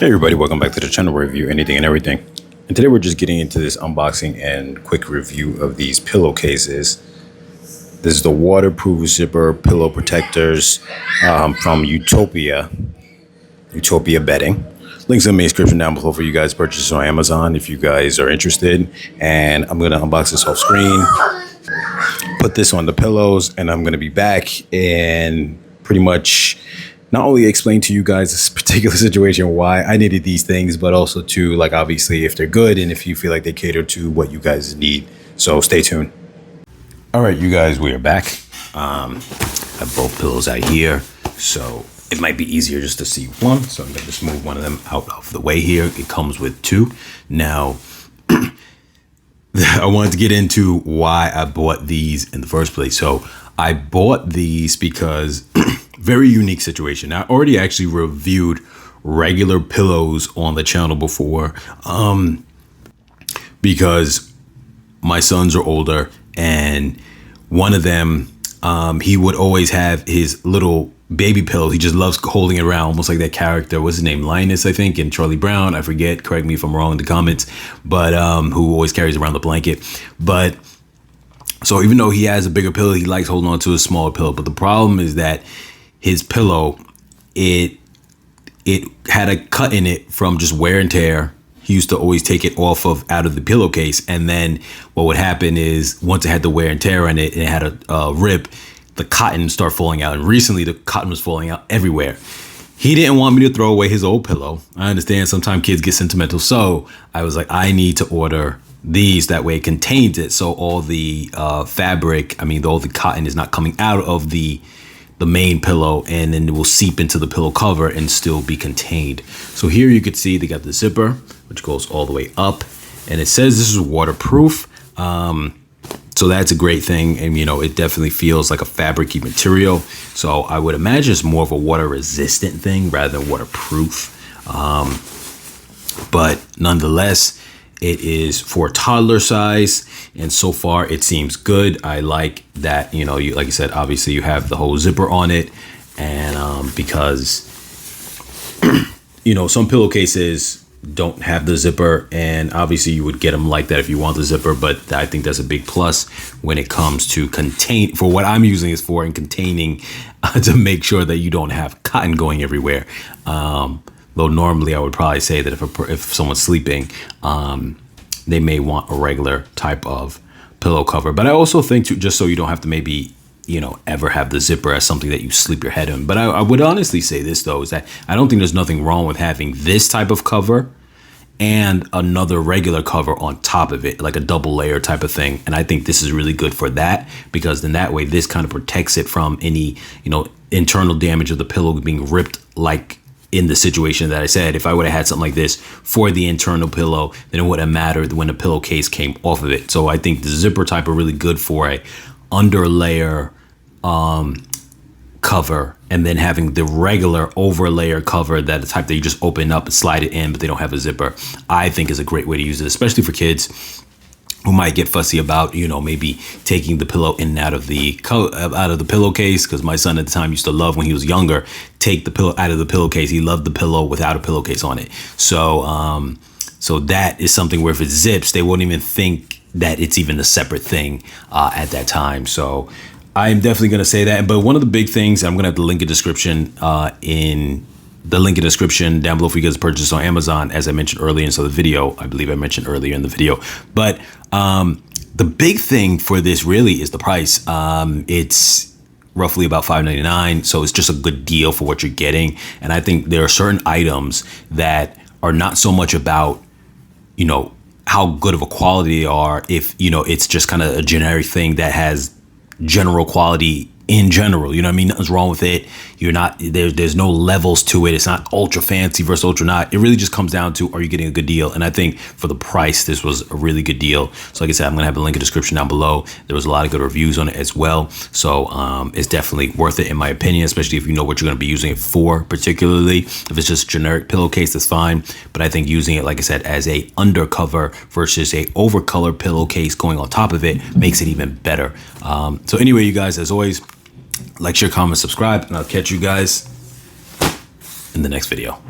Hey everybody, welcome back to the channel where we review anything and everything. And today we're just getting into this unboxing and quick review of these pillowcases. This is the waterproof zipper pillow protectors from Utopia bedding. Links in the description down below for you guys to purchase on Amazon if you guys are interested. And I'm going to unbox this off screen, put this on the pillows, and I'm going to be back and pretty much not only explain to you guys this particular situation, why I needed these things, but also to, like, obviously if they're good and if you feel like they cater to what you guys need. So stay tuned. All right, you guys, we are back. I have both pillows out here, so it might be easier just to see one. So I'm gonna just move one of them out of the way here. It comes with two. Now, I wanted to get into why I bought these in the first place. So I bought these because very unique situation. I already actually reviewed regular pillows on the channel before because my sons are older, and one of them, he would always have his little baby pillow. He just loves holding it around, almost like that character. What's his name? Linus, I think, and Charlie Brown. I forget. Correct me if I'm wrong in the comments. But who always carries around the blanket. But so even though he has a bigger pillow, he likes holding on to a smaller pillow. But the problem is that his pillow, it had a cut in it from just wear and tear. He used to always take it out of the pillowcase, and then what would happen is once it had the wear and tear on it and it had a rip, the cotton started falling out. And recently the cotton was falling out everywhere. He didn't want me to throw away his old pillow. I understand sometimes kids get sentimental, so I was like, I need to order these, that way it contains it, so all the fabric, all the cotton is not coming out of the main pillow, and then it will seep into the pillow cover and still be contained. So here you could see they got the zipper, which goes all the way up, and it says this is waterproof. So that's a great thing, and it definitely feels like a fabricy material. So I would imagine it's more of a water resistant thing rather than waterproof. But nonetheless, it is for toddler size, and so far it seems good. I like that, you, like I said, obviously you have the whole zipper on it, and because some pillowcases don't have the zipper, and obviously you would get them like that if you want the zipper, but I think that's a big plus when it comes to for what I'm using this for, and containing to make sure that you don't have cotton going everywhere. Though normally I would probably say that if someone's sleeping, they may want a regular type of pillow cover. But I also think too, just so you don't have to maybe, ever have the zipper as something that you sleep your head on. But I would honestly say this though, is that I don't think there's nothing wrong with having this type of cover and another regular cover on top of it, like a double layer type of thing. And I think this is really good for that, because then that way this kind of protects it from any, internal damage of the pillow being ripped, like in the situation that I said. If I would have had something like this for the internal pillow, then it wouldn't have mattered when the pillowcase came off of it. So I think the zipper type are really good for a under layer cover, and then having the regular over layer cover, that the type that you just open up and slide it in, but they don't have a zipper, I think is a great way to use it, especially for kids who might get fussy about, maybe taking the pillow in and out of the pillowcase. Because my son at the time used to love, when he was younger, take the pillow out of the pillowcase. He loved the pillow without a pillowcase on it. So so that is something where if it zips, they won't even think that it's even a separate thing at that time. So I'm definitely going to say that. But one of the big things, I'm going to have the link in description down below for you guys to purchase on Amazon, as I mentioned earlier in the video. I believe I mentioned earlier in the video. But the big thing for this really is the price. It's roughly about $5.99, so it's just a good deal for what you're getting. And I think there are certain items that are not so much about, how good of a quality they are, if, it's just kind of a generic thing that has general quality in general, nothing's wrong with it. You're not there's no levels to it. It's not ultra fancy versus ultra not. It really just comes down to, are you getting a good deal? And I think for the price, this was a really good deal. So like I said, I'm gonna have a link in the description down below. There was a lot of good reviews on it as well. So it's definitely worth it in my opinion, especially if you know what you're gonna be using it for. Particularly if it's just generic pillowcase, that's fine. But I think using it, like I said, as a undercover versus a overcolor pillowcase going on top of it makes it even better. So anyway, you guys, as always, like, share, comment, subscribe, and I'll catch you guys in the next video.